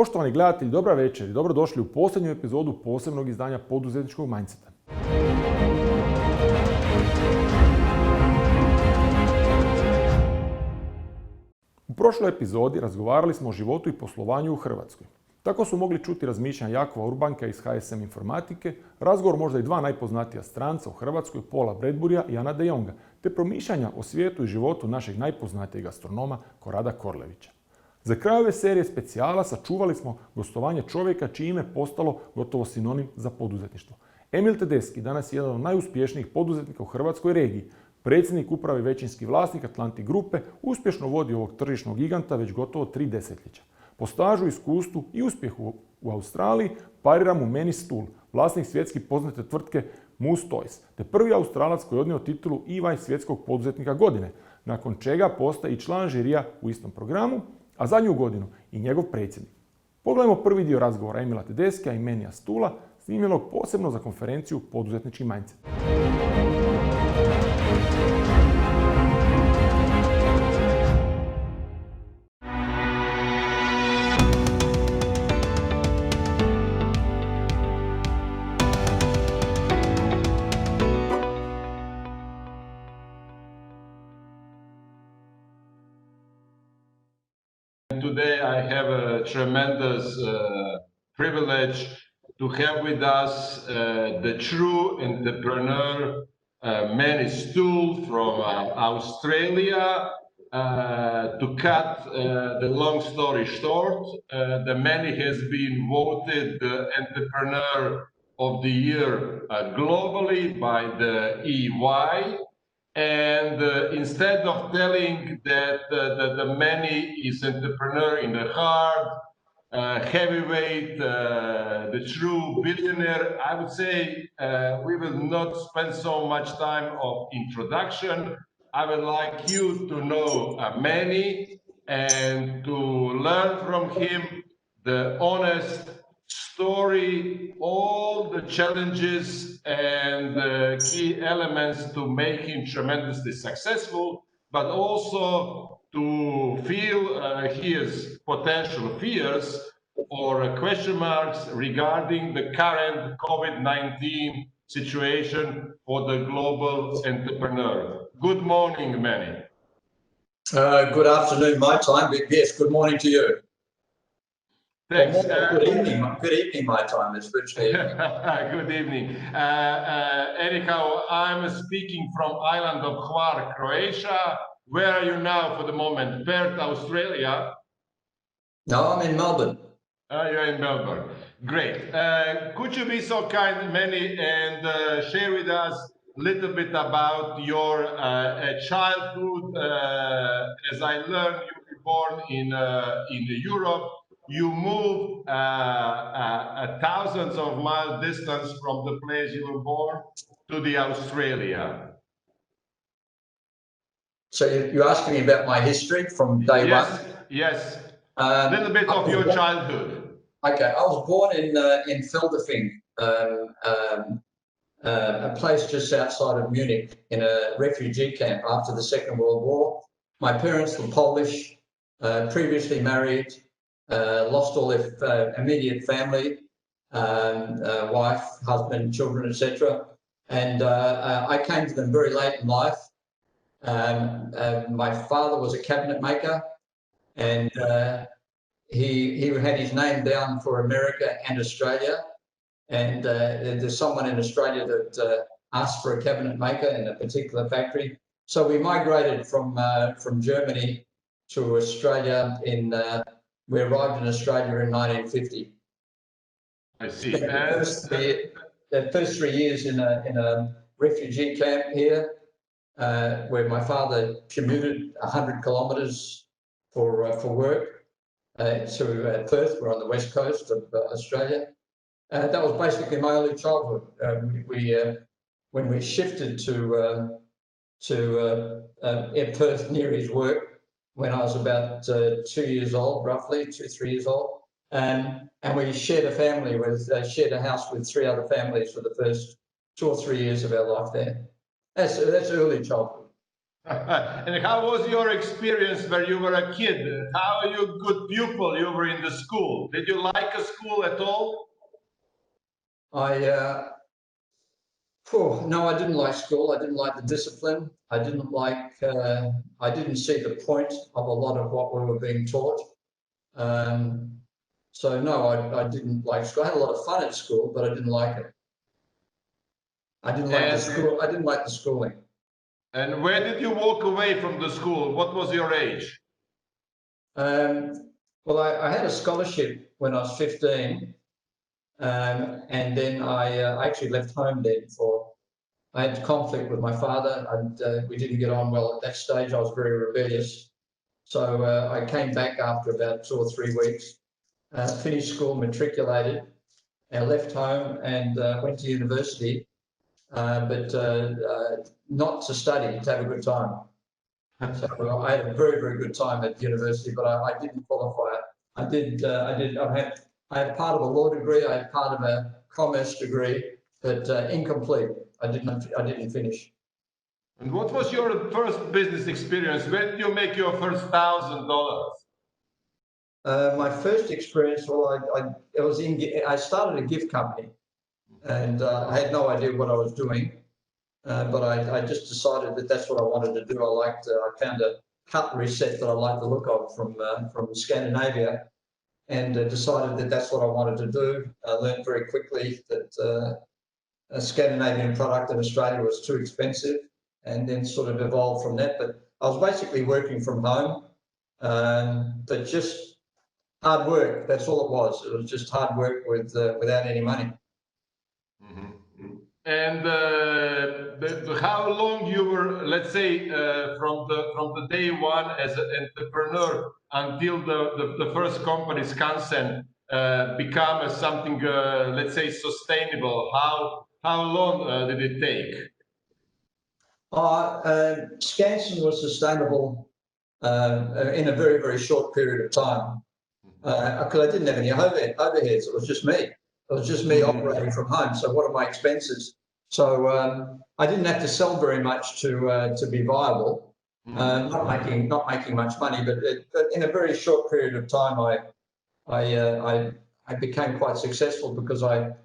Poštovani gledatelji, dobra večer i dobrodošli u posljednju epizodu posebnog izdanja poduzetničkog mindseta. U prošloj epizodi razgovarali smo o životu i poslovanju u Hrvatskoj. Tako su mogli čuti razmišljanja Jakova Urbanka iz HSM Informatike, razgovor možda i dva najpoznatija stranca u Hrvatskoj, Paula Bradburya i Ana de Jonga, te promišljanja o svijetu i životu našeg najpoznatijeg astronoma Korada Korlevića. Za kraj ove serije specijala sačuvali smo gostovanje čovjeka čije ime postalo gotovo sinonim za poduzetništvo. Emil Tedeschi danas je jedan od najuspješnijih poduzetnika u Hrvatskoj regiji. Predsjednik uprave većinski vlasnik Atlantic Grupe, uspješno vodi ovog tržišnog giganta već gotovo 3 desetljeća. Po stažu, iskustvu i uspjehu u Australiji parira mu Manny Stul, vlasnik svjetski poznate tvrtke Toys, te prvi Australac koji je odnio titulu EY Svjetskog poduzetnika godine, nakon čega postaje i član žirija u istom programu, a zadnju godinu i njegov predsjednik. Pogledajmo prvi dio razgovora Emila Tedeschija i Mannija Stula, snimljenog posebno za konferenciju Poduzetnički mindset. Today I have a tremendous privilege to have with us the true entrepreneur Manny Stul from Australia. To cut the long story short, the Manny has been voted the Entrepreneur of the Year globally by the EY. And instead of telling that the Manny is entrepreneur in the heart, heavyweight, the true billionaire, I would say we will not spend so much time of introduction. I would like you to know Manny and to learn from him the honest story, all the challenges and the key elements to make him tremendously successful, but also to feel his potential fears or question marks regarding the current COVID-19 situation for the global entrepreneur. Good morning, Manny. Good afternoon, my time, but yes, good morning to you. Thanks. Good evening, my time. It's virtually good evening. Anyhow, I'm speaking from island of Hvar, Croatia. Where are you now for the moment? Perth, Australia? No, I'm in Melbourne. You're in Melbourne. Great. Could you be so kind, Manny, and share with us a little bit about your childhood? As I learned, you were born in Europe. You moved thousands of miles distance from the place you were born to the Australia. So you're asking me about my history from day one? Yes. A little bit of your childhood. Okay, I was born in Feldafing, a place just outside of Munich, in a refugee camp after the Second World War. My parents were Polish, previously married. Lost all their immediate family, wife, husband, children, etc. And I came to them very late in life. My father was a cabinet maker, and he had his name down for America and Australia. And there's someone in Australia that asked for a cabinet maker in a particular factory. So we migrated from Germany to Australia we arrived in Australia in 1950. I see. The first 3 years in a refugee camp here, where my father commuted 100 kilometres for work to Perth. We're on the west coast of Australia. That was basically my early childhood. When we shifted to Perth near his work, when I was about 2 years old, roughly 2-3 years old, and we shared a family shared a house with 3 other families for the first 2 or 3 years of our life there. That's early childhood. And how was your experience when you were a kid? How you good pupil you were in the school? Did you like a school at all? No, I didn't like school. I didn't like the discipline. I didn't see the point of a lot of what we were being taught. So no, I didn't like school. I had a lot of fun at school, but I didn't like it. I didn't like the school. I didn't like the schooling. And where did you walk away from the school? What was your age? Well, I had a scholarship when I was 15, and then I actually left home then I had conflict with my father, and we didn't get on well at that stage. I was very rebellious. So I came back after about 2 or 3 weeks, finished school, matriculated, and left home and went to university, but not to study, to have a good time. So I had a very, very good time at university, but I didn't qualify. I had part of a law degree, I had part of a commerce degree, but incomplete. I didn't finish. And what was your first business experience? When did you make your first $1,000? My first experience, I started a gift company, and I had no idea what I was doing, but I just decided that that's what I wanted to do. I found a cutlery set that I liked the look of from Scandinavia, and decided that that's what I wanted to do. I learned very quickly that a Scandinavian product in Australia was too expensive, and then sort of evolved from that. But I was basically working from home, but just hard work. That's all it was. It was just hard work without any money. Mm-hmm. And how long you were, let's say, from the day one as an entrepreneur until the first company, Skansen, become something, let's say, sustainable? How long did it take? Skansen was sustainable in a very, very short period of time, because I didn't have any overheads. It was just me. It was just me operating from home. So what are my expenses? So I didn't have to sell very much to be viable. Not making much money, but in a very short period of time, I became quite successful because I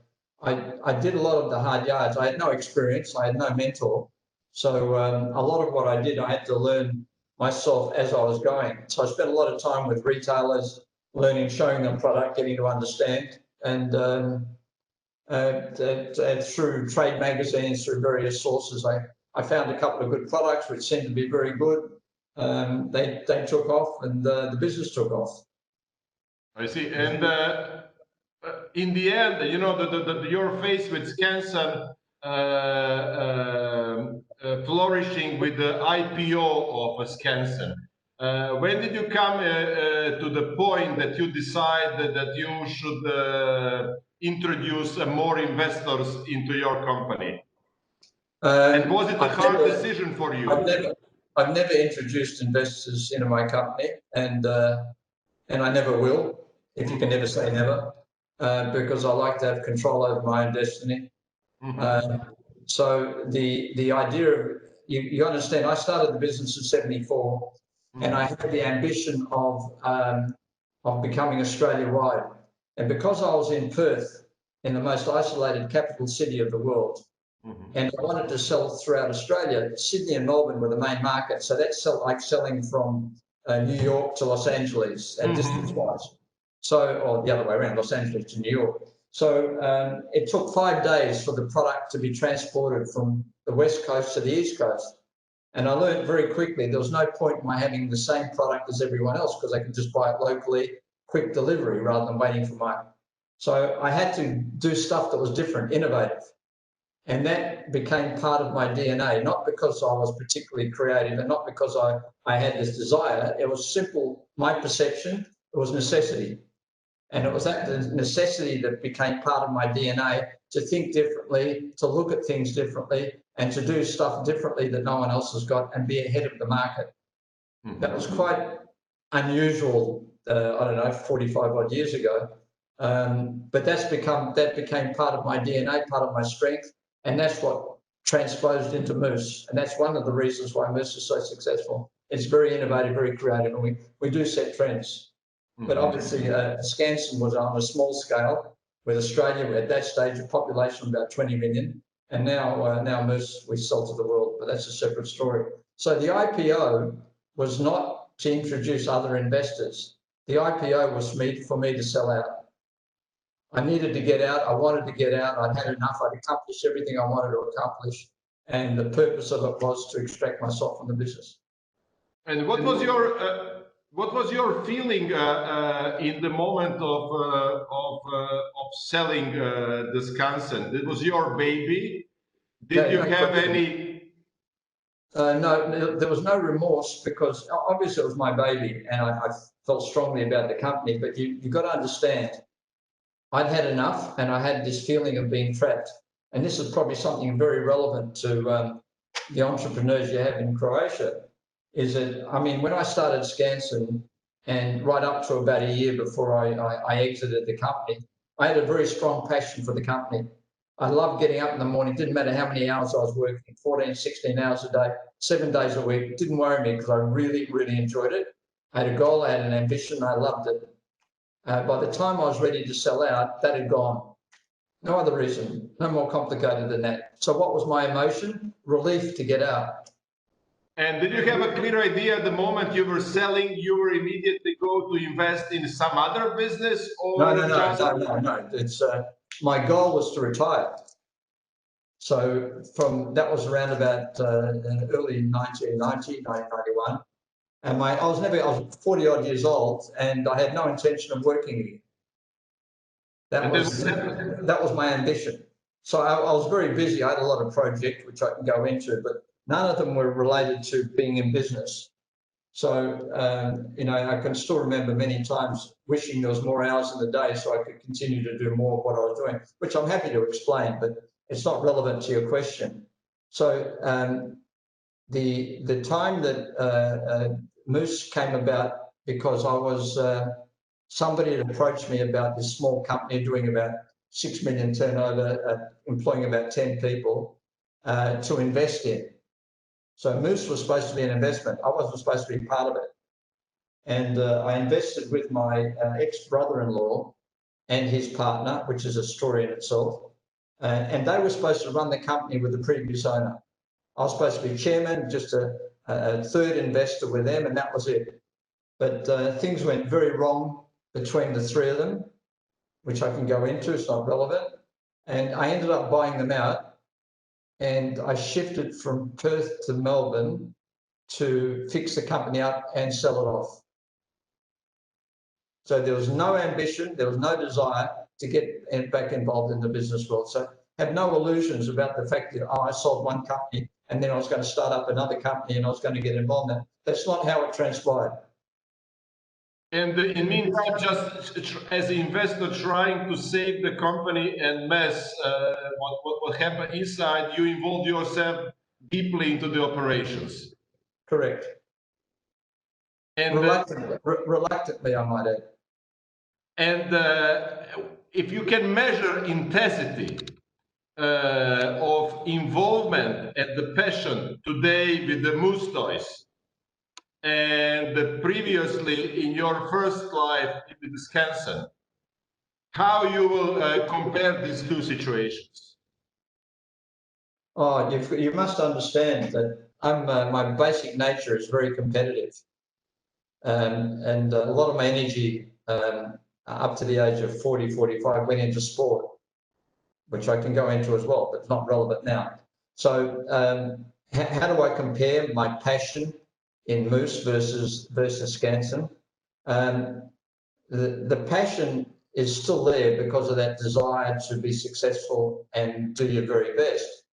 did a lot of the hard yards. I had no experience. I had no mentor. So a lot of what I did, I had to learn myself as I was going. So I spent a lot of time with retailers, learning, showing them product, getting to understand, and through trade magazines, through various sources, I found a couple of good products which seemed to be very good. They took off, and the business took off. I see. And in the end, you know, you're faced with Skansen flourishing with the IPO of Skansen. When did you come to the point that you decided that you should introduce more investors into your company? And was it a hard decision for you? I've never introduced investors into my company, and I never will, if you can never say never, because I like to have control over my own destiny. So the idea of, you understand, I started the business in '74, and I had the ambition of becoming Australia-wide. And because I was in Perth, in the most isolated capital city of the world, and I wanted to sell throughout Australia, Sydney and Melbourne were the main market. So that's like selling from New York to Los Angeles at distance-wise. So, or the other way around, Los Angeles to New York. So it took 5 days for the product to be transported from the West Coast to the East Coast. And I learned very quickly there was no point in my having the same product as everyone else, because I could just buy it locally, quick delivery, rather than waiting for mine. So I had to do stuff that was different, innovative. And that became part of my DNA, not because I was particularly creative and not because I had this desire. It was simple, my perception, it was necessity. And it was that necessity that became part of my DNA, to think differently, to look at things differently, and to do stuff differently that no one else has got, and be ahead of the market. That was quite unusual, I don't know, 45 odd years ago. But that became part of my DNA, part of my strength. And that's what transposed into Moose. And that's one of the reasons why Moose is so successful. It's very innovative, very creative, and we do set trends. But obviously, Skansen was on a small scale, with Australia at that stage a population of about 20 million. And now Moose we sell to the world, but that's a separate story. So the IPO was not to introduce other investors. The IPO was for me to sell out. I needed to get out. I wanted to get out. I'd had enough. I'd accomplished everything I wanted to accomplish. And the purpose of it was to extract myself from the business. And what was your feeling in the moment of selling the Skansen? It was your baby. Did you have any? No, there was no remorse, because obviously it was my baby, and I felt strongly about the company. But you've got to understand, I'd had enough, and I had this feeling of being trapped. And this is probably something very relevant to the entrepreneurs you have in Croatia. Is that, I mean, when I started Skansen, and right up to about a year before I exited the company, I had a very strong passion for the company. I loved getting up in the morning. Didn't matter how many hours I was working, 14, 16 hours a day, 7 days a week. It didn't worry me, because I really, really enjoyed it. I had a goal, I had an ambition, I loved it. By the time I was ready to sell out, that had gone. No other reason, no more complicated than that. So what was my emotion? Relief to get out. And did you have a clear idea the moment you were selling, you were immediately go to invest in some other business? Or No. It's my goal was to retire. So that was around about early 1990, 1991. And I was 40 odd years old, and I had no intention of working again. That was my ambition. So I was very busy. I had a lot of projects which I can go into, but none of them were related to being in business. So, I can still remember many times wishing there was more hours in the day so I could continue to do more of what I was doing, which I'm happy to explain, but it's not relevant to your question. So the time that Moose came about, because I was, somebody had approached me about this small company doing about 6 million turnover, employing about 10 people, to invest in. So Moose was supposed to be an investment. I wasn't supposed to be part of it. And I invested with my ex-brother-in-law and his partner, which is a story in itself. And they were supposed to run the company with the previous owner. I was supposed to be chairman, just a third investor with them, and that was it. But things went very wrong between the three of them, which I can go into, it's not relevant. And I ended up buying them out. And I shifted from Perth to Melbourne to fix the company up and sell it off. So there was no ambition, there was no desire to get back involved in the business world. So have no illusions about the fact that, I sold one company and then I was going to start up another company and I was going to get involved in that. That's not how it transpired. And in the meantime, just as an investor trying to save the company and mess what happened inside, you involved yourself deeply into the operations. Correct. And reluctantly, I might add. And if you can measure intensity of involvement and the passion today with the Moose toys, and previously in your first life with the Skansen, how you will compare these two situations? Oh, you must understand that my basic nature is very competitive, and a lot of my energy up to the age of 40, 45 went into sport, which I can go into as well, but it's not relevant now. So how do I compare my passion in Moose versus Skansen? The passion is still there because of that desire to be successful and do your very best.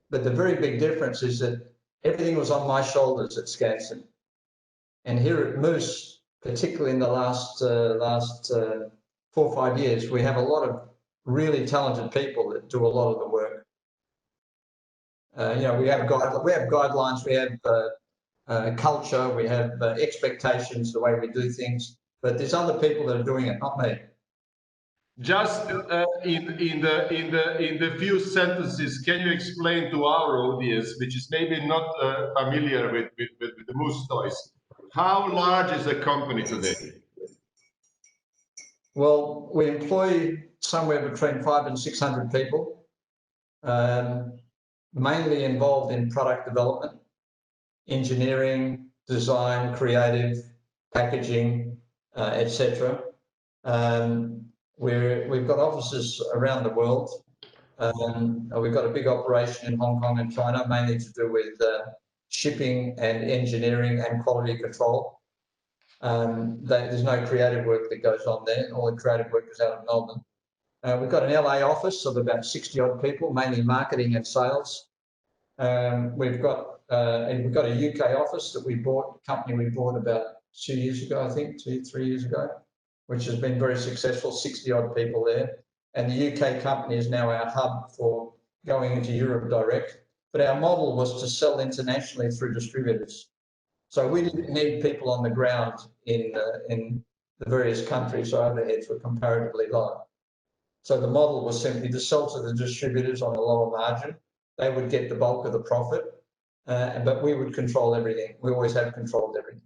But the very big difference is that everything was on my shoulders at Skansen. And here at Moose, particularly in the last 4 or 5 years, we have a lot of really talented people that do a lot of the work. We have guidelines, we have culture, we have expectations, the way we do things, but there's other people that are doing it, not me. Just in the few sentences, can you explain to our audience, which is maybe not familiar with the moose toys, how large is the company today? Well, we employ somewhere between 500 and 600 people, mainly involved in product development, engineering, design, creative, packaging, etc. We've got offices around the world. We've got a big operation in Hong Kong and China, mainly to do with shipping and engineering and quality control. There's no creative work that goes on there. All the creative work is out of Melbourne. We've got an LA office of about 60 odd people, mainly marketing and sales. We've got a UK office that company we bought about 2 years ago, I think, 3 years ago, which has been very successful, 60 odd people there. And the UK company is now our hub for going into Europe direct. But our model was to sell internationally through distributors. So we didn't need people on the ground in the various countries, so overheads were comparatively low. So the model was simply to sell to the distributors on a lower margin. They would get the bulk of the profit, but we would control everything. We always have controlled everything.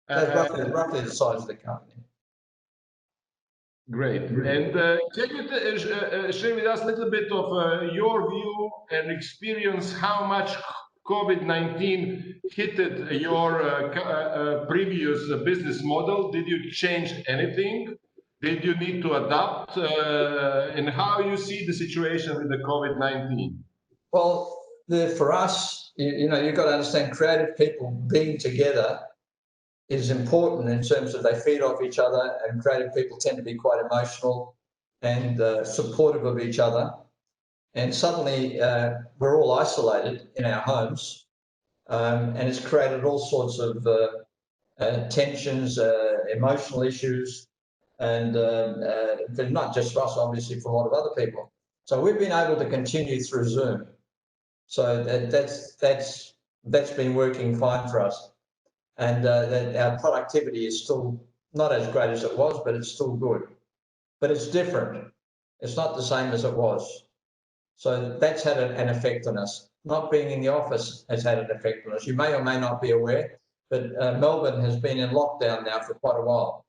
So roughly the size of the company. Great. And can you share with us a little bit of your view and experience how much COVID-19 hit your previous business model? Did you change anything? Did you need to adapt? And how you see the situation with the COVID-19? Well, for us, you've got to understand, creative people being together is important in terms of they feed off each other, and creative people tend to be quite emotional and supportive of each other. And suddenly we're all isolated in our homes, and it's created all sorts of tensions, emotional issues, and not just for us, obviously, for a lot of other people. So we've been able to continue through Zoom. So that's been working fine for us. And our productivity is still not as great as it was, but it's still good. But it's different. It's not the same as it was. So that's had an effect on us. Not being in the office has had an effect on us. You may or may not be aware, but Melbourne has been in lockdown now for quite a while.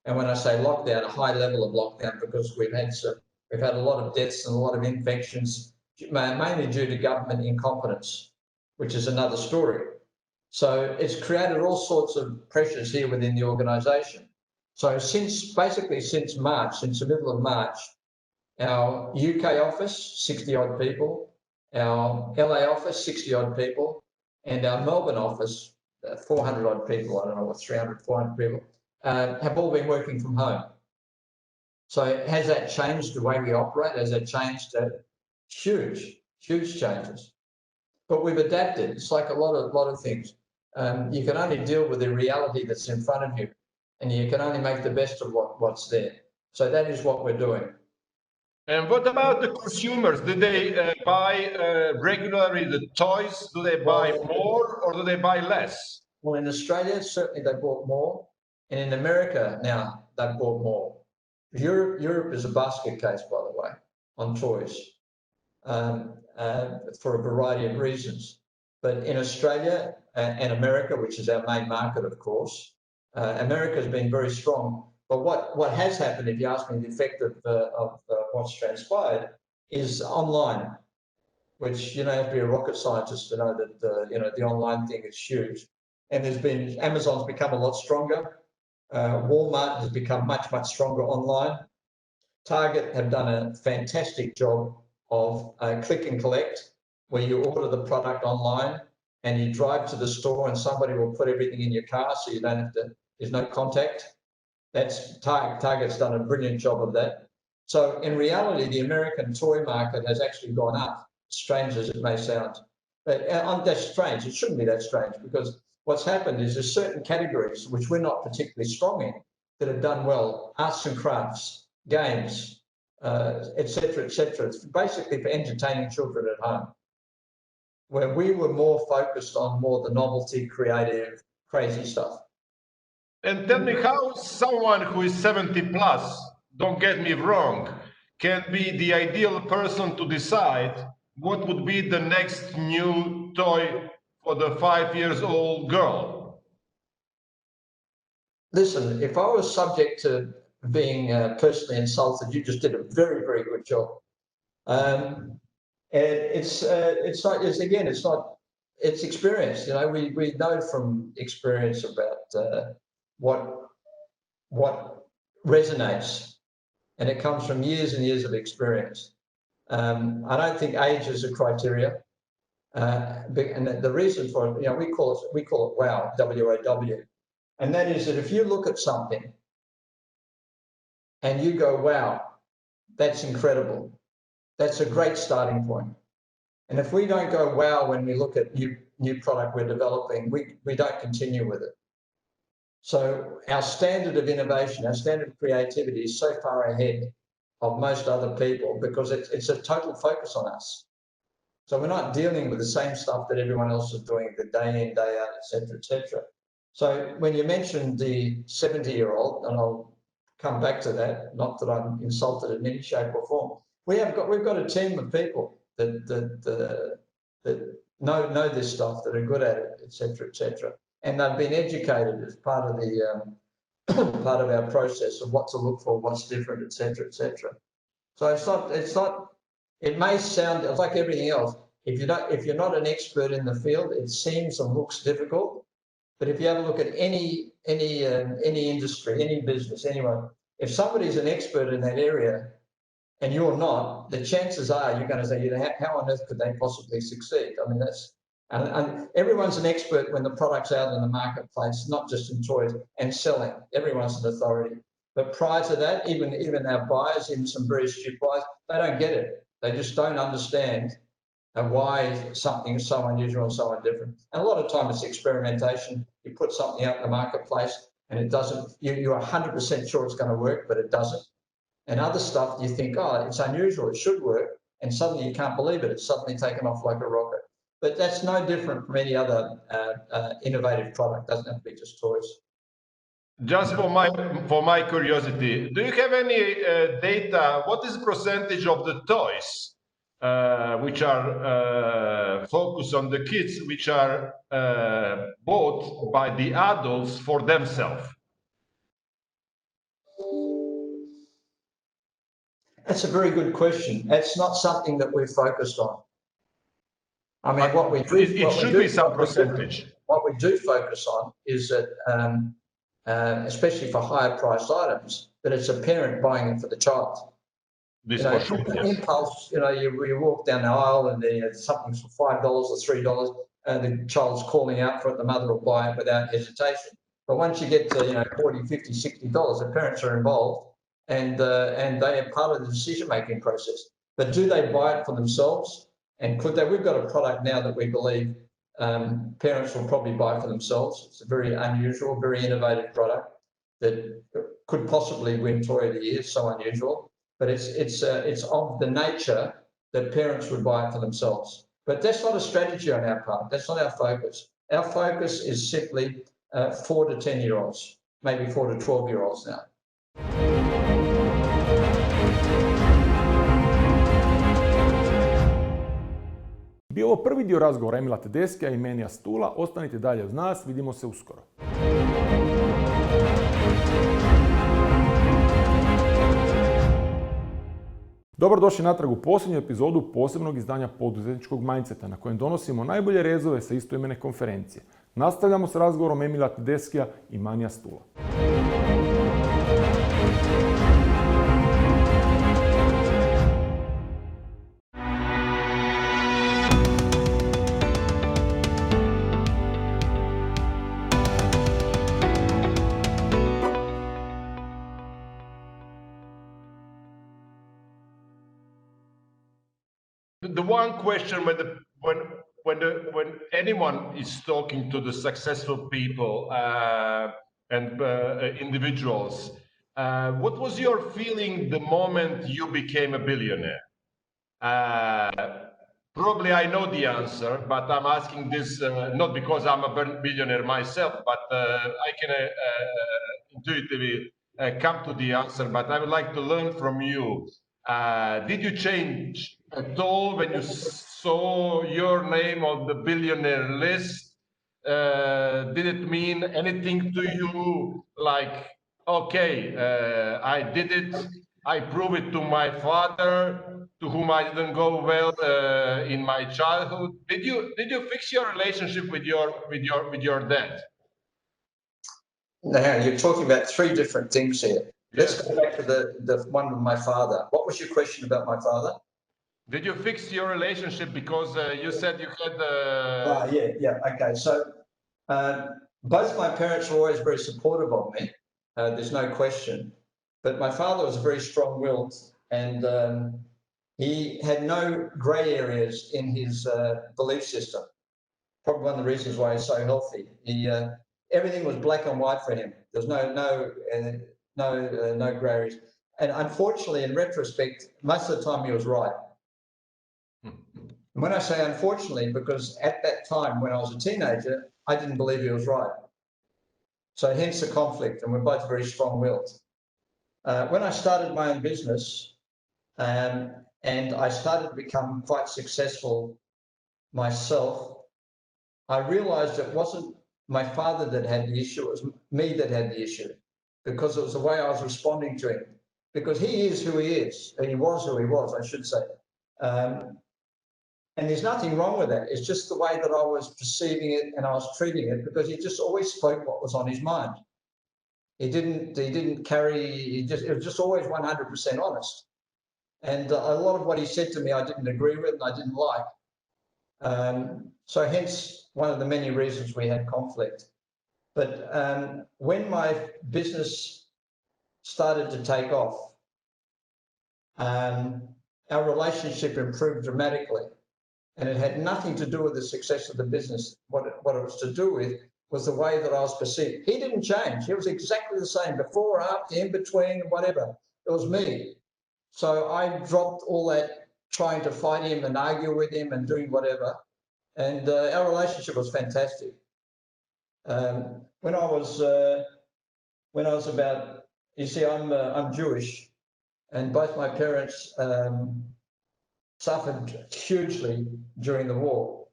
And when I say lockdown, a high level of lockdown, because we've had a lot of deaths and a lot of infections, mainly due to government incompetence, which is another story. So it's created all sorts of pressures here within the organisation. So since March, since the middle of March, our UK office, 60 odd people, our LA office, 60 odd people, and our Melbourne office, 400 odd people, I don't know what, 300, 400 people, have all been working from home. So has that changed the way we operate? Has that changed? Huge changes. But we've adapted. It's like a lot of things. You can only deal with the reality that's in front of you, and you can only make the best of what's there. So that is what we're doing. And what about the consumers? Do they buy regularly the toys? Do they buy more or do they buy less? Well, in Australia, certainly they bought more. And in America now, they've bought more. Europe is a basket case, by the way, on toys, for a variety of reasons. But in Australia and America, which is our main market, of course, America has been very strong. But what has happened, if you ask me the effect of what's transpired, is online, which you don't have to be a rocket scientist to know that the online thing is huge. And Amazon's become a lot stronger. Walmart has become much stronger online. Target have done a fantastic job of click and collect, where you order the product online and you drive to the store and somebody will put everything in your car, so you don't have to. There's no contact. That's Target's done a brilliant job of that. So in reality, the American toy market has actually gone up, strange as it may sound. But that's strange. It shouldn't be that strange, because what's happened is there's certain categories which we're not particularly strong in that have done well: arts and crafts, games, etc., etc. It's basically for entertaining children at home, where we were more focused on the novelty, creative, crazy stuff. And tell me how someone who is 70 plus, don't get me wrong, can be the ideal person to decide what would be the next new toy for the 5-year-old girl. Listen, if I was subject to being personally insulted, you just did a very, very good job. And it's experience. You know, we know from experience about what resonates, and it comes from years and years of experience. I don't think age is a criteria, and the reason for it, you know, we call it WOW, W-O-W, and that is that if you look at something and you go, wow, that's incredible, that's a great starting point. And if we don't go, wow, when we look at new product we're developing, we don't continue with it. So our standard of innovation, our standard of creativity is so far ahead of most other people because it's a total focus on us. So we're not dealing with the same stuff that everyone else is doing the day in, day out, et cetera, et cetera. So when you mentioned the 70-year-old, and I'll come back to that, not that I'm insulted in any shape or form, we've got a team of people that know this stuff, that are good at it, et cetera, et cetera. And they've been educated as part of the part of our process of what to look for, what's different, et cetera, et cetera. So it's not. It may sound like everything else. If you're not an expert in the field, it seems and looks difficult. But if you have a look at any industry, any business, anyone, if somebody's an expert in that area and you're not, the chances are you're going to say, how on earth could they possibly succeed? I mean, and everyone's an expert when the product's out in the marketplace, not just in toys and selling. Everyone's an authority. But prior to that, even our buyers, even some very astute buyers, they don't get it. They just don't understand why something is so unusual and so different. And a lot of time it's experimentation. You put something out in the marketplace and it doesn't, you're 100% sure it's going to work, but it doesn't. And other stuff you think, oh, it's unusual, it should work. And suddenly you can't believe it. It's suddenly taken off like a rocket. But that's no different from any other innovative product. It doesn't have to be just toys. Just for my curiosity, do you have any data? What is the percentage of the toys which are focused on the kids, which are bought by the adults for themselves? That's a very good question. That's not something that we're focused on. I mean, what we do, it should be some percentage. What we do focus on is that, especially for higher priced items, that it's a parent buying it for the child. This for sure, yes. Impulse, you walk down the aisle and there's something for $5 or $3, and the child's calling out for it, the mother will buy it without hesitation. But once you get to, $40, $50, $60, the parents are involved and they are part of the decision-making process. But do they buy it for themselves? And could they? We've got a product now that we believe parents will probably buy for themselves. It's a very unusual, very innovative product that could possibly win Toy of the Year. So unusual, but it's of the nature that parents would buy it for themselves. But that's not a strategy on our part. That's not our focus. Our focus is simply 4 to 10-year-olds, maybe 4 to 12-year-olds now. Bio ovo prvi dio razgovora Emila Tedeschija i Manyja Stula. Ostanite dalje uz nas, vidimo se uskoro. Dobrodošli natrag u posljednju epizodu posebnog izdanja poduzetničkog mindseta na kojem donosimo najbolje rezove sa istoimene konferencije. Nastavljamo s razgovorom Emila Tedeschija i Mannyja Stula. The one question when anyone is talking to the successful people and individuals, what was your feeling the moment you became a billionaire? Probably I know the answer, but I'm asking this not because I'm a billionaire myself, but I can intuitively come to the answer, but I would like to learn from you. Did you change at all when you saw your name on the billionaire list? Did it mean anything to you? Like, okay, I did it. I prove it to my father, to whom I didn't go well in my childhood. Did you fix your relationship with your dad? Now, you're talking about three different things here. Let's go back to the one with my father. What was your question about my father? Did you fix your relationship because you said you had? Yeah. Okay. So both my parents were always very supportive of me. There's no question. But my father was very strong-willed, and he had no grey areas in his belief system. Probably one of the reasons why he's so healthy. Everything was black and white for him. There's no grey areas. And unfortunately, in retrospect, most of the time he was right. And when I say unfortunately, because at that time when I was a teenager, I didn't believe he was right. So hence the conflict, and we're both very strong-willed. When I started my own business, and I started to become quite successful myself, I realized it wasn't my father that had the issue, it was me that had the issue, because it was the way I was responding to him. Because he is who he is, and he was who he was, I should say. And there's nothing wrong with that. It's just the way that I was perceiving it and I was treating it, because he just always spoke what was on his mind. He didn't carry, it was just always 100% honest. And a lot of what he said to me, I didn't agree with and I didn't like. So hence one of the many reasons we had conflict. But when my business started to take off, our relationship improved dramatically. And it had nothing to do with the success of the business. What it was to do with was the way that I was perceived. He didn't change. He was exactly the same before, after, in between, whatever. It was me. So I dropped all that trying to fight him and argue with him and doing whatever. And our relationship was fantastic. When I was about, you see, I'm Jewish, and both my parents suffered hugely during the war.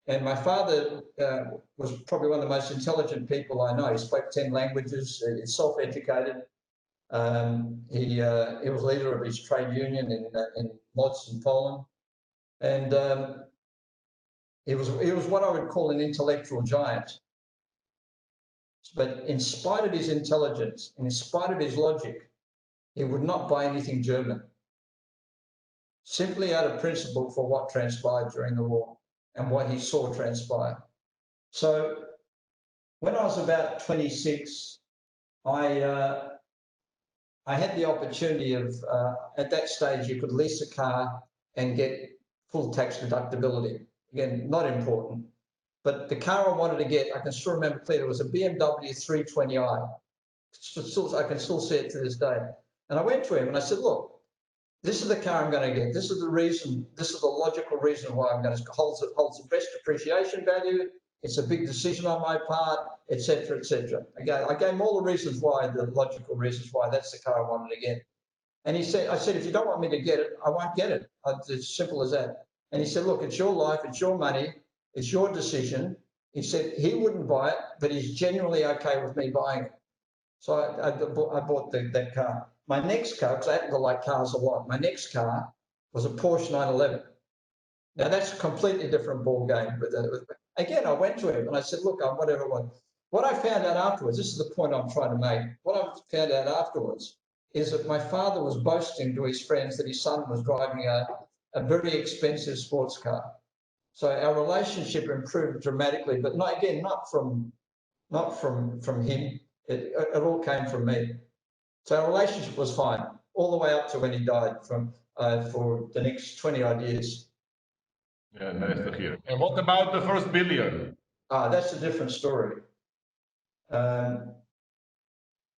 And my father was probably one of the most intelligent people I know. He spoke 10 languages, he's self-educated. He was leader of his trade union in Lodz in Poland. And he was what I would call an intellectual giant. But in spite of his intelligence, and in spite of his logic, he would not buy anything German. Simply out of principle for what transpired during the war and what he saw transpire. So when I was about 26, I had the opportunity of, at that stage, you could lease a car and get full tax deductibility. Again, not important. But the car I wanted to get, I can still remember clearly, it was a BMW 320i. I can still see it to this day. And I went to him and I said, look, this is the car I'm going to get. This is the reason, this is the logical reason why I'm going to holds the best appreciation value. It's a big decision on my part, etc., etc. Again, I gave him all the reasons why, the logical reasons why that's the car I wanted to get. And he said, I said, if you don't want me to get it, I won't get it. It's simple as that. And he said, look, it's your life, it's your money, it's your decision. He said he wouldn't buy it, but he's genuinely okay with me buying it. So I bought that car. My next car, because I happen to like cars a lot, my next car was a Porsche 911. Now that's a completely different ball game. Again, I went to him and I said, look, whatever it was. What I found out afterwards, this is the point I'm trying to make. What I found out afterwards is that my father was boasting to his friends that his son was driving a very expensive sports car. So our relationship improved dramatically, but not from him. It all came from me. So our relationship was fine all the way up to when he died for the next 20 odd years. Yeah, nice to hear. And what about the first billion? That's a different story. I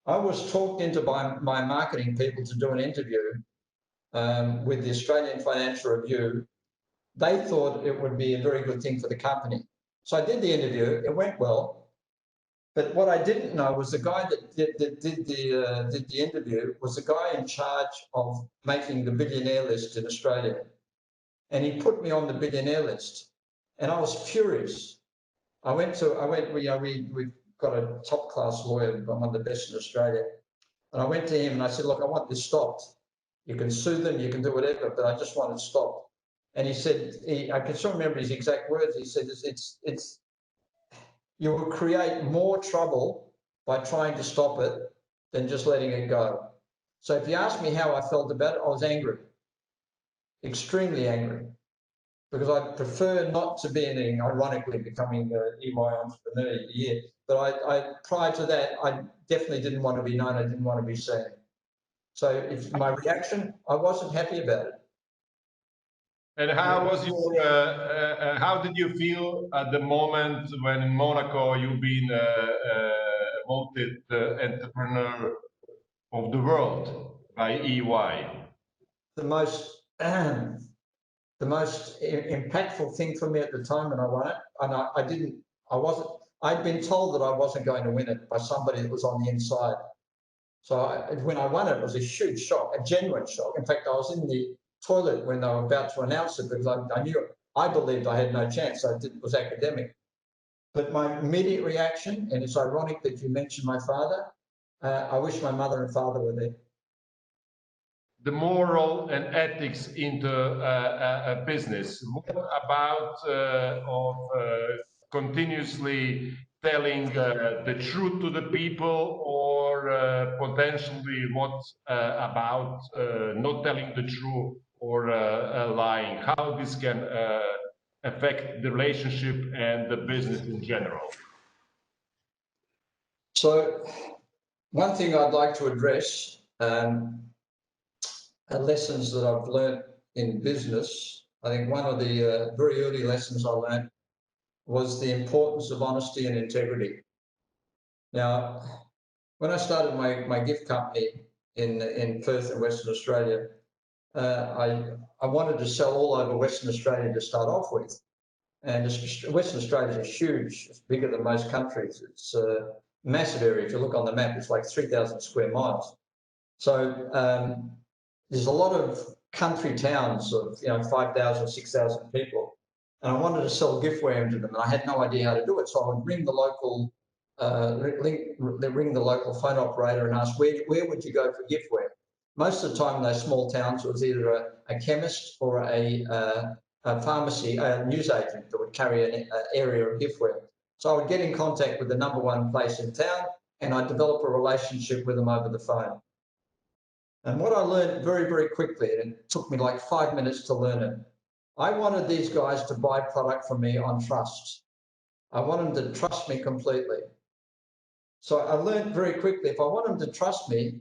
was talked into by my marketing people to do an interview with the Australian Financial Review they thought it would be a very good thing for the company. So I did the interview, it went well, but what I didn't know was the guy that did the interview was the guy in charge of making the billionaire list in Australia. And he put me on the billionaire list, and I was furious. We've got a top class lawyer, one of the best in Australia. And I went to him and I said, look, I want this stopped. You can sue them, you can do whatever, but I just want it stopped. And he said, I can still remember his exact words. He said, you will create more trouble by trying to stop it than just letting it go. So if you ask me how I felt about it, I was angry, extremely angry, because I prefer not to be anything, ironically becoming the EY Entrepreneur of the Year. But I prior to that, I definitely didn't want to be known, I didn't want to be seen. So if my reaction, I wasn't happy about it. And how was your? How did you feel at the moment when in Monaco you've been voted entrepreneur of the world by EY? The most impactful thing for me at the time when I won it, and I'd been told that I wasn't going to win it by somebody that was on the inside. So when I won it, it was a huge shock, a genuine shock. In fact, I was in the toilet when they were about to announce it because I believed I had no chance. It was academic. But my immediate reaction, and it's ironic that you mentioned my father, I wish my mother and father were there. The moral and ethics into a business. What about continuously telling the truth to the people, or potentially what about not telling the truth or lying? How this can affect the relationship and the business in general? So one thing I'd like to address, lessons that I've learned in business. I think one of the very early lessons I learned was the importance of honesty and integrity. Now, when I started my gift company in Perth in Western Australia, I wanted to sell all over Western Australia to start off with. And Western Australia is huge, it's bigger than most countries. It's a massive area. If you look on the map, it's like 3,000 square miles. So there's a lot of country towns of 5,000, 6,000 people. And I wanted to sell giftware into them, and I had no idea how to do it. So I would ring the local phone operator and ask, where would you go for giftware? Most of the time in those small towns, it was either a chemist or a pharmacy, a newsagent that would carry an area of giftware. So I would get in contact with the #1 place in town, and I'd develop a relationship with them over the phone. And what I learned very, very quickly, and it took me like 5 minutes to learn it, I wanted these guys to buy product from me on trust. I want them to trust me completely. So I learned very quickly, if I want them to trust me,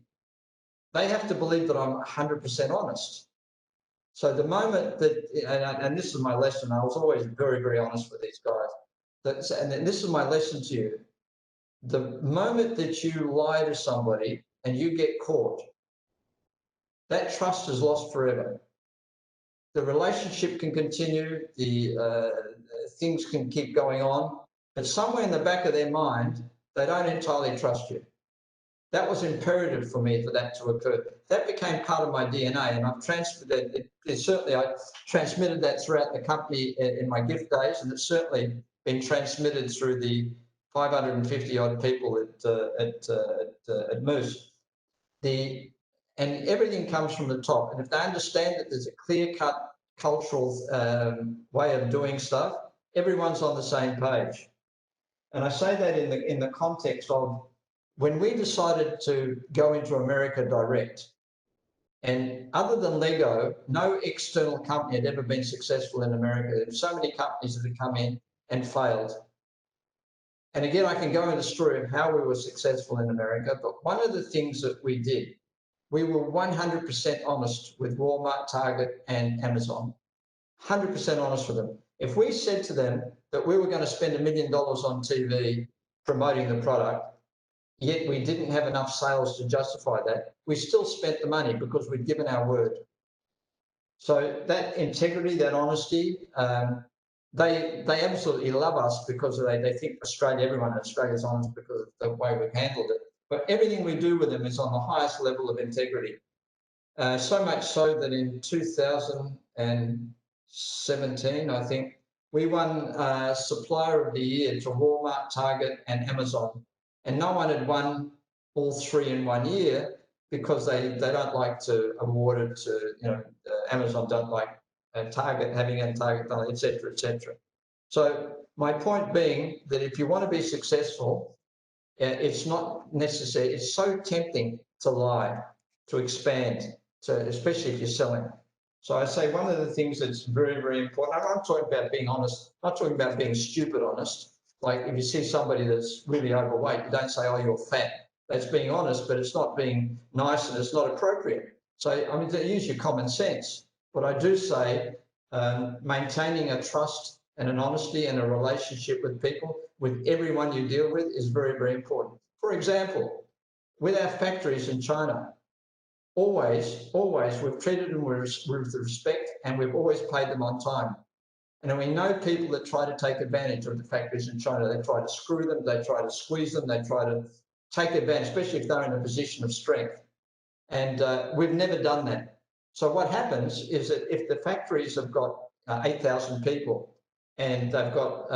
they have to believe that I'm 100% honest. So the moment that, and this is my lesson, I was always very, very honest with these guys. And this is my lesson to you. The moment that you lie to somebody and you get caught, that trust is lost forever. The relationship can continue, things can keep going on, but somewhere in the back of their mind, they don't entirely trust you. That was imperative for me for that to occur. That became part of my DNA, and I've transmitted it. Certainly, I transmitted that throughout the company in my gift days, and it's certainly been transmitted through the 550 odd people at Moose. And everything comes from the top. And if they understand that there's a clear-cut cultural way of doing stuff, everyone's on the same page. And I say that in the context of when we decided to go into America direct, and other than Lego, no external company had ever been successful in America. There were so many companies that had come in and failed. And again, I can go into the story of how we were successful in America, but one of the things that we did, we were 100% honest with Walmart, Target, and Amazon. 100% honest with them. If we said to them that we were going to spend $1 million on TV promoting the product, yet we didn't have enough sales to justify that, we still spent the money because we'd given our word. So that integrity, that honesty, they absolutely love us because they think Australia, everyone in Australia is honest because of the way we've handled it. But everything we do with them is on the highest level of integrity. So much so that in 2017, I think, we won Supplier of the Year to Walmart, Target, and Amazon. And no one had won all three in 1 year because they don't like to award it to, Amazon don't like Target, having a Target, et cetera, et cetera. So my point being that if you want to be successful, it's not necessary. It's so tempting to lie, to expand, especially if you're selling. So I say one of the things that's very, very important, I'm not talking about being honest, I'm not talking about being stupid honest. Like if you see somebody that's really overweight, you don't say, oh, you're fat. That's being honest, but it's not being nice and it's not appropriate. So, I mean, use your common sense. But I do say maintaining a trust and an honesty and a relationship with people, with everyone you deal with, is very, very important. For example, with our factories in China, always we've treated them with respect and we've always paid them on time. And we know people that try to take advantage of the factories in China. They try to screw them, they try to squeeze them, they try to take advantage, especially if they're in a position of strength. And we've never done that. So what happens is that if the factories have got 8,000 people and they've got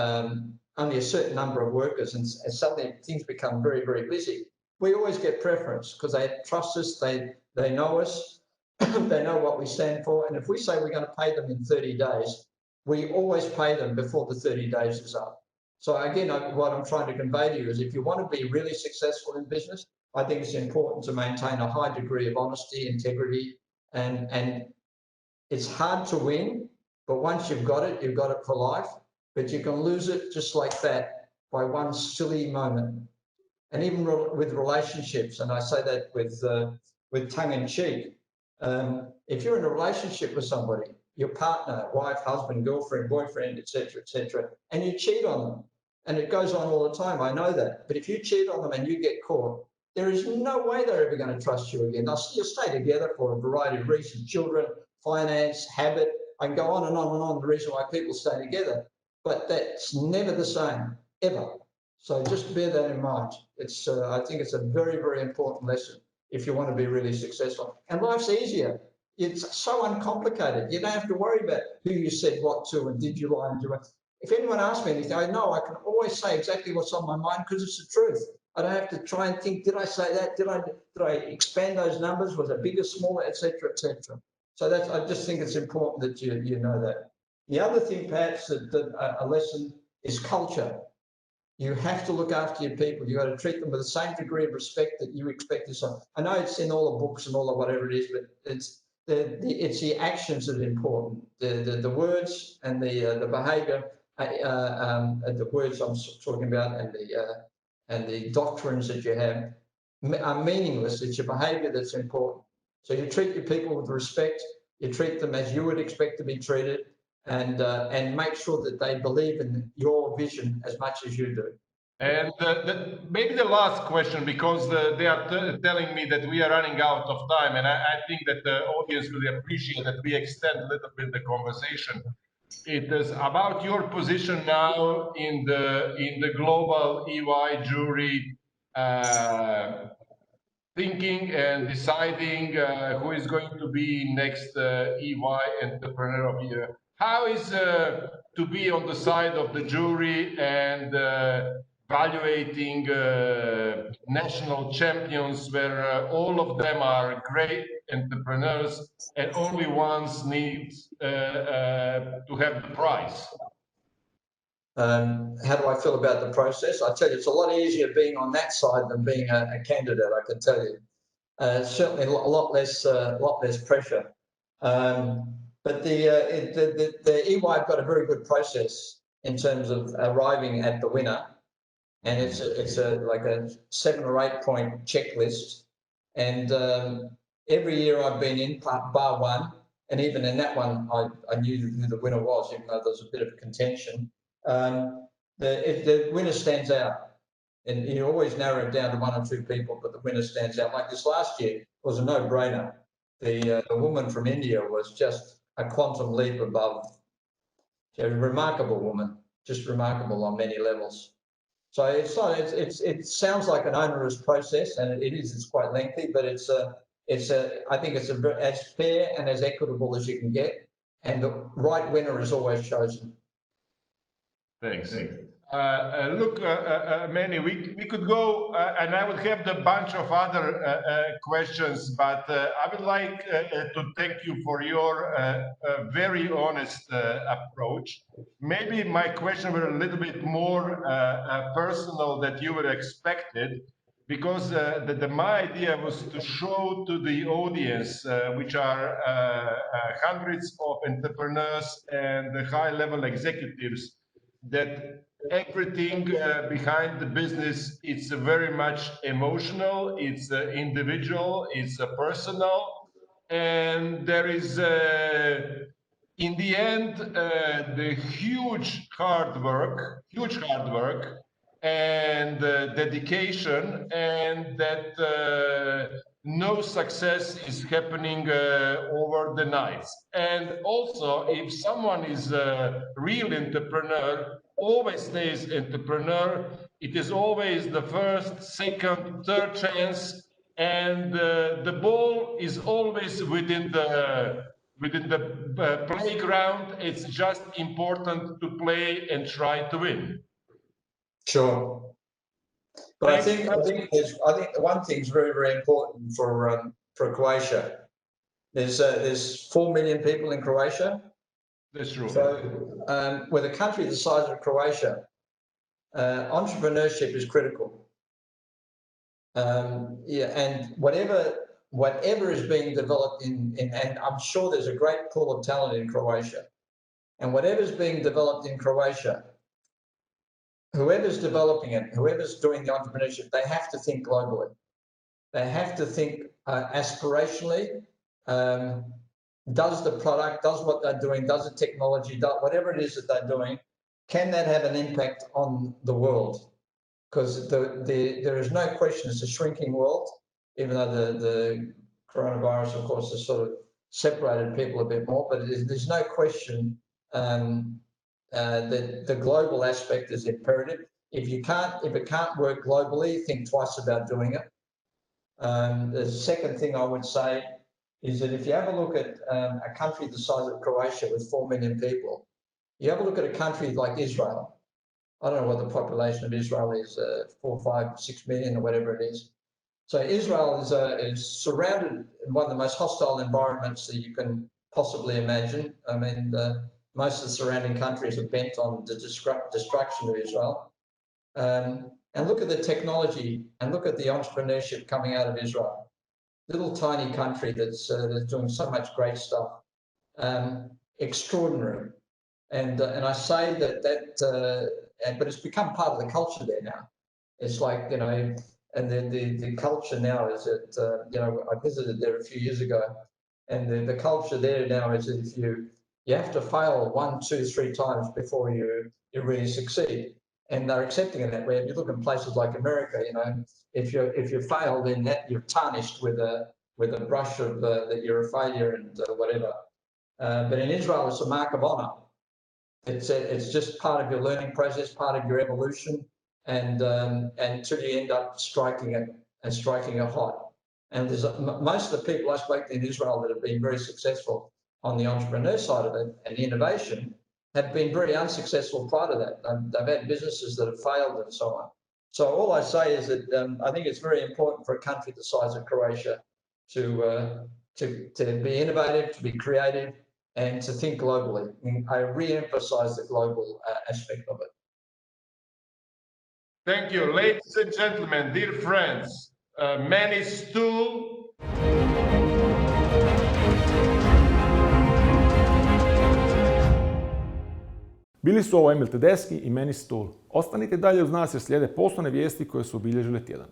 only a certain number of workers and suddenly things become very, very busy, we always get preference because they trust us, they know us, they know what we stand for. And if we say we're going to pay them in 30 days, we always pay them before the 30 days is up. So again, what I'm trying to convey to you is if you want to be really successful in business, I think it's important to maintain a high degree of honesty, integrity, and it's hard to win, but once you've got it for life. But you can lose it just like that by one silly moment. And even with relationships, and I say that with tongue in cheek, if you're in a relationship with somebody, your partner, wife, husband, girlfriend, boyfriend, etc., and you cheat on them, and it goes on all the time, I know that. But if you cheat on them and you get caught, there is no way they're ever going to trust you again. You'll stay together for a variety of reasons: children, finance, habit. I can go on and on and on the reason why people stay together, but that's never the same, ever. So just bear that in mind. It's I think it's a very, very important lesson if you want to be really successful. And life's easier. It's so uncomplicated. You don't have to worry about who you said what to and did you lie and do it. If anyone asks me anything, I know I can always say exactly what's on my mind because it's the truth. I don't have to try and think, did I say that? Did I expand those numbers? Was it bigger, smaller, etc., etc.? So that's, I just think it's important that you know that. The other thing, perhaps, that a lesson is culture. You have to look after your people. You've got to treat them with the same degree of respect that you expect yourself. I know it's in all the books and all of whatever it is, but it's the actions that are important. The words and the behaviour, the words I'm talking about, and the doctrines that you have are meaningless. It's your behaviour that's important. So you treat your people with respect. You treat them as you would expect to be treated. And make sure that they believe in your vision as much as you do. And maybe the last question, because they are telling me that we are running out of time, and I think that the audience will appreciate that we extend a little bit the conversation. It is about your position now in the global EY jury, thinking and deciding who is going to be next EY Entrepreneur of the Year. How is to be on the side of the jury and evaluating national champions where all of them are great entrepreneurs and only ones need to have the prize? How do I feel about the process? I tell you, it's a lot easier being on that side than being a candidate, I can tell you. Certainly a lot less pressure. But the EY have got a very good process in terms of arriving at the winner. And it's like a 7 or 8 point checklist. And every year I've been in, bar one, and even in that one, I knew who the winner was, even though there was a bit of contention. The winner stands out. And you always narrow it down to 1 or 2 people, but the winner stands out. Like this last year was a no-brainer. The woman from India was just a quantum leap above. She's a remarkable woman, just remarkable on many levels. So it sounds like an onerous process, and it is. It's quite lengthy, but I think it's as fair and as equitable as you can get, and the right winner is always chosen. Thanks. Look, Manny, we could go, and I would have the bunch of other questions, but I would like to thank you for your very honest approach. Maybe my question were a little bit more personal than you were expected, because my idea was to show to the audience, which are hundreds of entrepreneurs and the high-level executives, that everything behind the business, it's very much emotional, it's individual, it's personal, and there is in the end the huge hard work and dedication, and that no success is happening over the nights. And also, if someone is a real entrepreneur, always stays entrepreneur, it is always the first, second, third chance, and the ball is always within the playground. It's just important to play and try to win. Sure. But I think one thing's very, very important for Croatia. There's 4 million people in Croatia. That's true. So with a country the size of Croatia, entrepreneurship is critical. And whatever is being developed and I'm sure there's a great pool of talent in Croatia. And whatever's being developed in Croatia, whoever's developing it, whoever's doing the entrepreneurship, they have to think globally. They have to think aspirationally. Does the product, does what they're doing, does the technology, whatever it is that they're doing, can that have an impact on the world? Because there is no question it's a shrinking world, even though the coronavirus, of course, has sort of separated people a bit more, but there's no question that the global aspect is imperative. If it can't work globally, think twice about doing it. The second thing I would say is that if you have a look at a country the size of Croatia with 4 million people, you have a look at a country like Israel. I don't know what the population of Israel is, 4, 5, 6 million or whatever it is. So Israel is surrounded in one of the most hostile environments that you can possibly imagine. I mean, most of the surrounding countries are bent on the destruction of Israel. And look at the technology and look at the entrepreneurship coming out of Israel. Little tiny country that's doing so much great stuff. Extraordinary. And I say but it's become part of the culture there now. It's like, you know, and the culture now is that, you know, I visited there a few years ago, and the culture there now is that if you have to fail 1, 2, 3 times before you really succeed. And they're accepting it that way. If you look in places like America, you know, if you fail, then you're tarnished with a brush of that you're a failure and whatever. But in Israel, it's a mark of honor. It's just part of your learning process, part of your evolution, and until you end up striking it hot. And there's most of the people I spoke to in Israel that have been very successful on the entrepreneur side of it and innovation have been very unsuccessful prior to that. They've had businesses that have failed and so on. So all I say is that I think it's very important for a country the size of Croatia to be innovative, to be creative, and to think globally. I re-emphasize the global aspect of it. Thank you. Ladies and gentlemen, dear friends, Manny Stul. Bili su ovo Emil Tedeschi i Manny Stul. Ostanite dalje uz nas jer slijede poslovne vijesti koje su obilježile tjedan.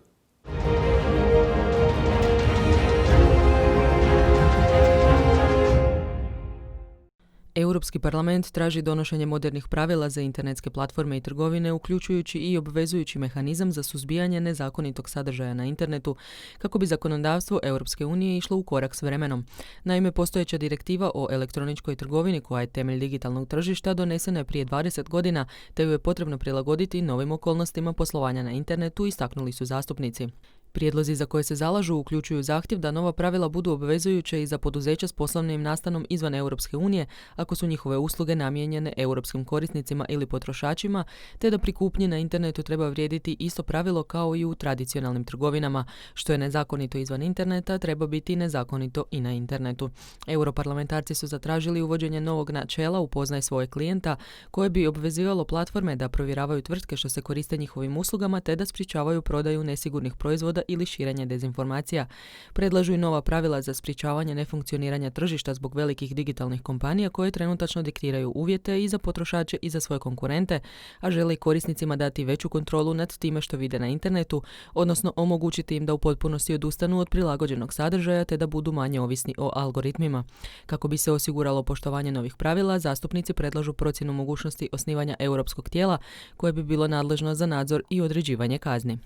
Europski parlament traži donošenje modernih pravila za internetske platforme i trgovine, uključujući i obvezujući mehanizam za suzbijanje nezakonitog sadržaja na internetu, kako bi zakonodavstvo Europske unije išlo u korak s vremenom. Naime, postojeća direktiva o elektroničkoj trgovini, koja je temelj digitalnog tržišta, donesena je prije 20 godina, te ju je potrebno prilagoditi novim okolnostima poslovanja na internetu, istaknuli su zastupnici. Prijedlozi za koje se zalažu uključuju zahtjev da nova pravila budu obvezujuće i za poduzeća s poslovnim nastanom izvan Europske unije, ako su njihove usluge namijenjene europskim korisnicima ili potrošačima, te da pri kupnji na internetu treba vrijediti isto pravilo kao i u tradicionalnim trgovinama. Što je nezakonito izvan interneta, treba biti nezakonito i na internetu. Europarlamentarci su zatražili uvođenje novog načela upoznaj svoje klijenta, koje bi obvezivalo platforme da provjeravaju tvrtke što se koriste njihovim uslugama, te da sprječavaju prodaju nesigurnih proizvoda ili širenje dezinformacija. Predlažu i nova pravila za sprječavanje nefunkcioniranja tržišta zbog velikih digitalnih kompanija koje trenutačno diktiraju uvjete i za potrošače i za svoje konkurente, a žele i korisnicima dati veću kontrolu nad time što vide na internetu, odnosno omogućiti im da u potpunosti odustanu od prilagođenog sadržaja te da budu manje ovisni o algoritmima. Kako bi se osiguralo poštovanje novih pravila, zastupnici predlažu procjenu mogućnosti osnivanja europskog tijela koje bi bilo nadležno za nadzor i određivanje kazni.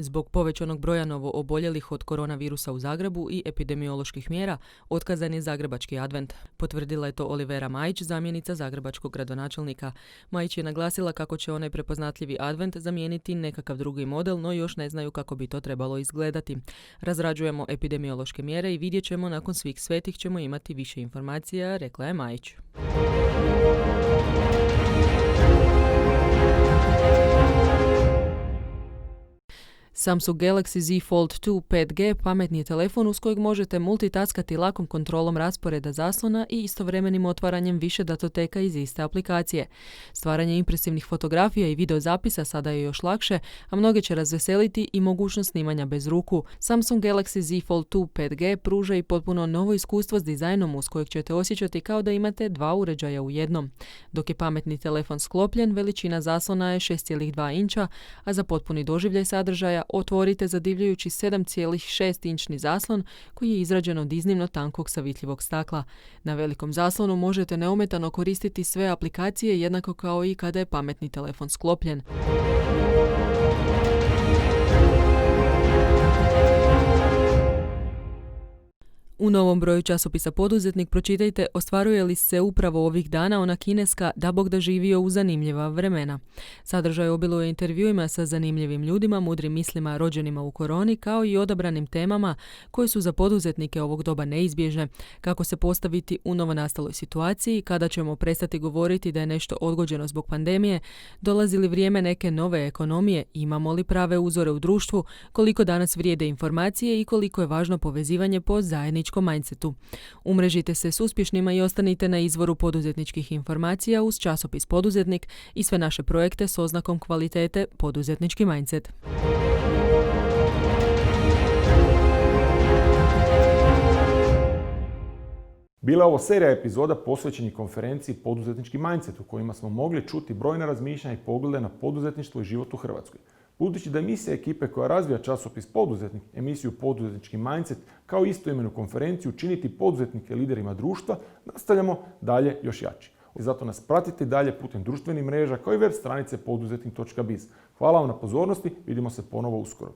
Zbog povećanog broja novo oboljelih od koronavirusa u Zagrebu i epidemioloških mjera, otkazan je zagrebački advent. Potvrdila je to Olivera Majić, zamjenica zagrebačkog gradonačelnika. Majić je naglasila kako će onaj prepoznatljivi advent zamijeniti nekakav drugi model, no još ne znaju kako bi to trebalo izgledati. Razrađujemo epidemiološke mjere i vidjet ćemo nakon svih svetih ćemo imati više informacija, rekla je Majić. Samsung Galaxy Z Fold 2 5G pametni je telefon uz kojeg možete multitaskati lakom kontrolom rasporeda zaslona i istovremenim otvaranjem više datoteka iz iste aplikacije. Stvaranje impresivnih fotografija i videozapisa sada je još lakše, a mnoge će razveseliti i mogućnost snimanja bez ruku. Samsung Galaxy Z Fold 2 5G pruža i potpuno novo iskustvo s dizajnom uz kojeg ćete osjećati kao da imate dva uređaja u jednom. Dok je pametni telefon sklopljen, veličina zaslona je 6,2 inča, a za potpuni doživljaj sadržaja otvorite zadivljujući 7,6 inčni zaslon koji je izrađen od iznimno tankog savitljivog stakla. Na velikom zaslonu možete neometano koristiti sve aplikacije jednako kao i kada je pametni telefon sklopljen. U novom broju časopisa Poduzetnik pročitajte ostvaruje li se upravo ovih dana ona kineska da Bog da živio u zanimljiva vremena. Sadržaj obiluje intervjuima sa zanimljivim ljudima, mudrim mislima rođenima u koroni, kao i odabranim temama koje su za poduzetnike ovog doba neizbježne. Kako se postaviti u novonastaloj situaciji, kada ćemo prestati govoriti da je nešto odgođeno zbog pandemije, dolazi li vrijeme neke nove ekonomije, imamo li prave uzore u društvu, koliko danas vrijede informacije i koliko je važno povezivanje po zajedničkom mindsetu. Umrežite se s uspješnima i ostanite na izvoru poduzetničkih informacija uz časopis Poduzetnik i sve naše projekte s oznakom kvalitete Poduzetnički mindset. Bila je ovo serija epizoda posvećenih konferenciji Poduzetnički mindset u kojima smo mogli čuti brojna razmišljanja i poglede na poduzetništvo i život u Hrvatskoj. Budući da je misija ekipe koja razvija časopis Poduzetnik, emisiju Poduzetnički mindset, kao istoimenu konferenciju činiti poduzetnike liderima društva, nastavljamo dalje još jači. Zato nas pratite dalje putem društvenih mreža kao i web stranice poduzetnik.biz. Hvala vam na pozornosti, vidimo se ponovo uskoro.